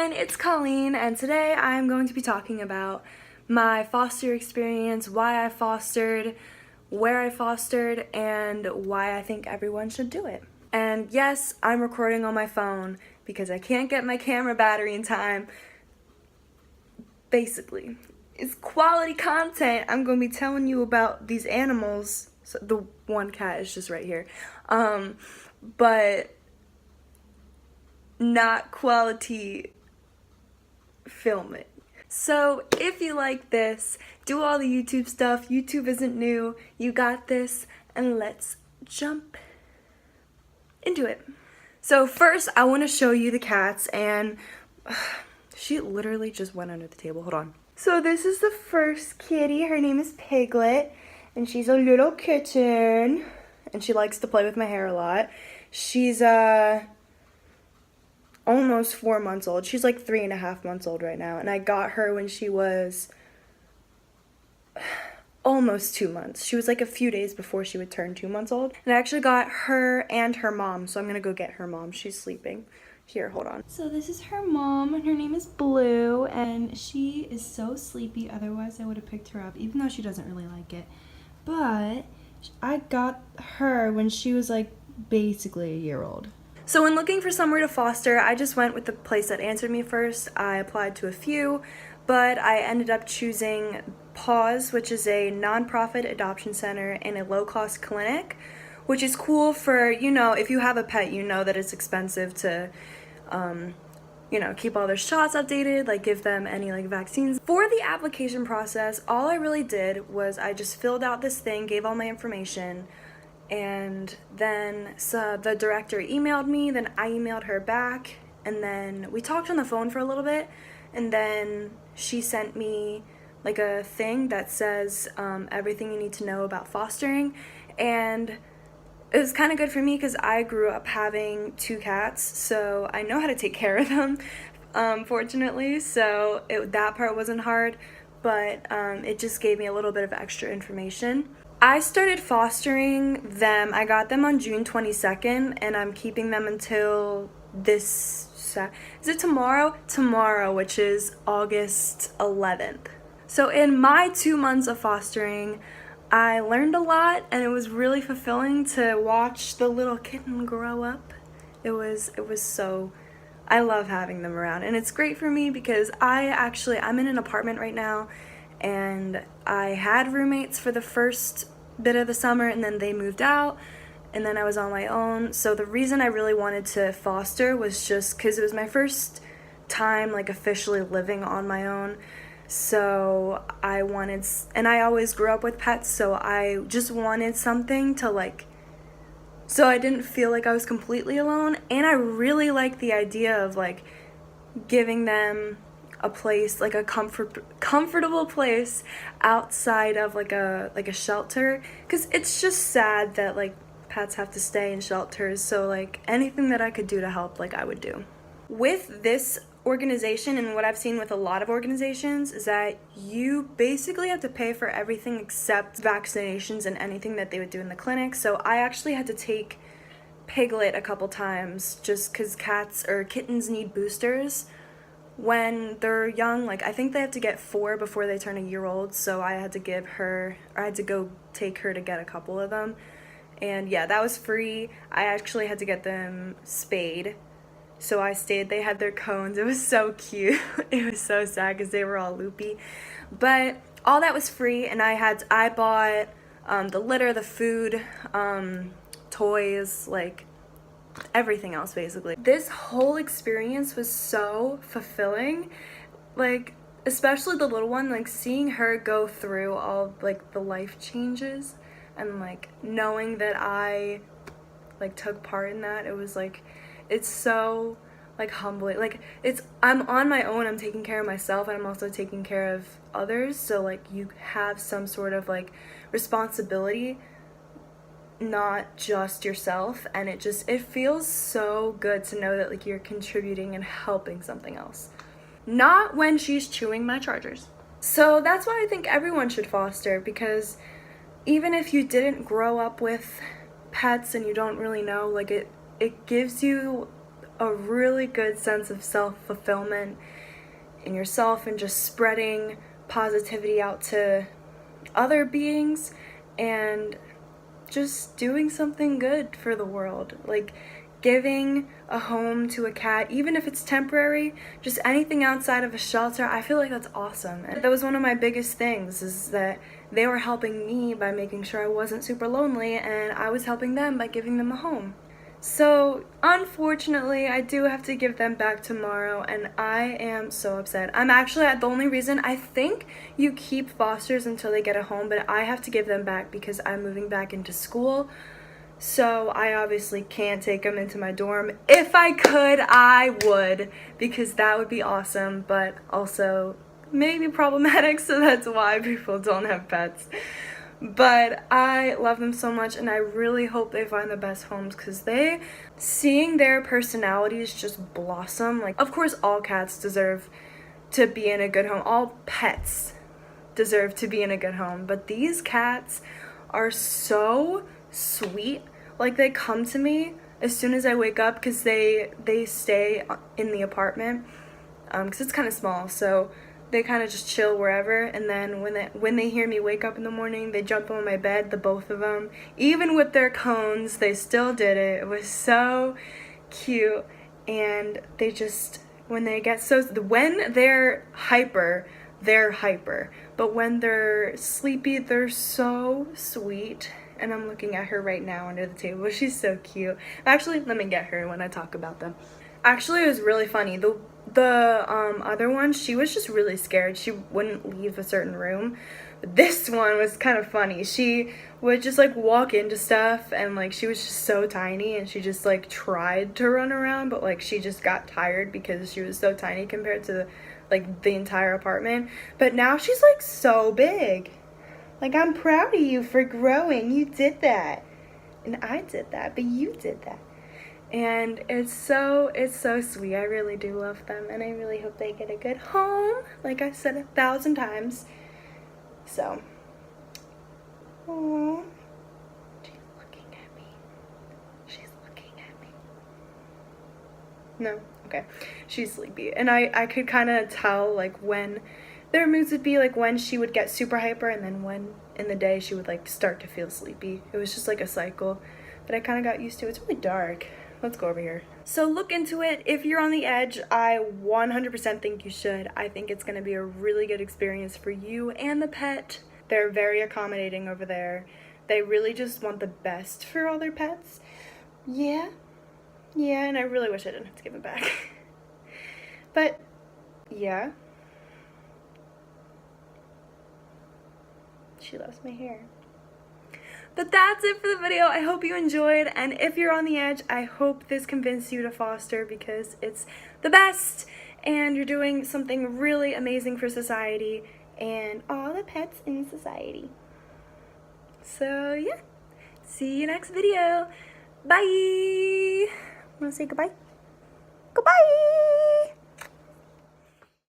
everyone, it's Colleen, and today I'm going to be talking about my foster experience, why I fostered, where I fostered, and why I think everyone should do it. And yes, I'm recording on my phone because I can't get my camera battery in time. Basically, it's quality content. I'm going to be telling you about these animals. So the one cat is just right here. But not quality filming. So if you like this, do all the YouTube stuff. YouTube isn't new. You got this, and let's jump into it. So first, I want to show you the cats, and she literally just went under the table. Hold on. So this is the first kitty. Her name is Piglet, and she's a little kitten, and she likes to play with my hair a lot. She's almost 4 months old. She's like 3.5 months old right now, and I got her when she was almost 2 months. She was like a few days before she would turn 2 months old, and I actually got her and her mom, so I'm gonna go get her mom. She's sleeping. Here, hold on. So this is her mom, and her name is Blue, and she is so sleepy. Otherwise I would have picked her up, even though she doesn't really like it. But I got her when she was like basically a year old. So when looking for somewhere to foster, I just went with the place that answered me first. I applied to a few, but I ended up choosing Paws, which is a nonprofit adoption center and a low-cost clinic, which is cool for, you know, if you have a pet, you know that it's expensive to, you know, keep all their shots updated, like give them any like vaccines. For the application process, all I really did was I just filled out this thing, gave all my information, and then the director emailed me, then I emailed her back, and then we talked on the phone for a little bit, and then she sent me like a thing that says everything you need to know about fostering. And it was kind of good for me because I grew up having 2 cats, so I know how to take care of them, fortunately, so that part wasn't hard, but it just gave me a little bit of extra information. I started fostering them. I got them on June 22nd, and I'm keeping them until is it tomorrow? Tomorrow, which is August 11th. So in my 2 months of fostering, I learned a lot, and it was really fulfilling to watch the little kitten grow up. It was so, I love having them around, and it's great for me because I'm in an apartment right now, and I had roommates for the first bit of the summer, and then they moved out, and then I was on my own. So the reason I really wanted to foster was just because it was my first time like officially living on my own. So I wanted, and I always grew up with pets, so I just wanted something to like, so I didn't feel like I was completely alone. And I really like the idea of like giving them a place, like a comfortable place outside of like a shelter, because it's just sad that like pets have to stay in shelters. So like anything that I could do to help, like I would do. With this organization, and what I've seen with a lot of organizations, is that you basically have to pay for everything except vaccinations and anything that they would do in the clinic. So I actually had to take Piglet a couple times just because cats or kittens need boosters when they're young. Like I think they have to get 4 before they turn a year old, so I had to go take her to get a couple of them. And yeah, that was free. I actually had to get them spayed, so I stayed. They had their cones. It was so cute. It was so sad because they were all loopy, but all that was free. And I bought the litter, the food, toys, like everything else basically. This whole experience was so fulfilling, like especially the little one, like seeing her go through all like the life changes, and like knowing that I like took part in that. It was like, it's so like humbling. Like I'm on my own, I'm taking care of myself, and I'm also taking care of others, so like you have some sort of like responsibility, not just yourself, and it feels so good to know that like you're contributing and helping something else. Not when she's chewing my chargers. So that's why I think everyone should foster, because even if you didn't grow up with pets and you don't really know, like it gives you a really good sense of self-fulfillment in yourself and just spreading positivity out to other beings and just doing something good for the world. Like giving a home to a cat, even if it's temporary, just anything outside of a shelter, I feel like that's awesome. And that was one of my biggest things, is that they were helping me by making sure I wasn't super lonely, and I was helping them by giving them a home. So unfortunately, I do have to give them back tomorrow, and I am so upset. I'm actually, the only reason, I think you keep fosters until they get a home, but I have to give them back because I'm moving back into school. So I obviously can't take them into my dorm. If I could, I would, because that would be awesome, but also maybe problematic, so that's why people don't have pets. But I love them so much, and I really hope they find the best homes, because seeing their personalities just blossom. Like, of course, all cats deserve to be in a good home. All pets deserve to be in a good home, but these cats are so sweet. Like, they come to me as soon as I wake up, because they stay in the apartment, because it's kind of small, so they kind of just chill wherever, and then when they hear me wake up in the morning, they jump on my bed, the both of them. Even with their cones, they still did it. It was so cute, and they just, when they're hyper, but when they're sleepy, they're so sweet. And I'm looking at her right now under the table. She's so cute. Actually, let me get her when I talk about them. Actually, it was really funny. The other one, she was just really scared. She wouldn't leave a certain room. But this one was kind of funny. She would just like walk into stuff, and like she was just so tiny, and she just like tried to run around, but like she just got tired because she was so tiny compared to the entire apartment. But now she's like so big. Like, I'm proud of you for growing. You did that. And I did that, but you did that. And it's so sweet. I really do love them, and I really hope they get a good home, like I've said 1,000 times. So, aww. She's looking at me. She's looking at me. No? Okay. She's sleepy. And I could kind of tell, like, when their moods would be, like, when she would get super hyper, and then when in the day she would, like, start to feel sleepy. It was just, like, a cycle that I kind of got used to. It's really dark. Let's go over here. So look into it. If you're on the edge, I 100% think you should. I think it's going to be a really good experience for you and the pet. They're very accommodating over there. They really just want the best for all their pets. Yeah, and I really wish I didn't have to give it back. But, yeah. She loves my hair. But that's it for the video. I hope you enjoyed, and if you're on the edge, I hope this convinced you to foster, because it's the best, and you're doing something really amazing for society and all the pets in society. So yeah, see you next video. Bye. Wanna say goodbye? Goodbye.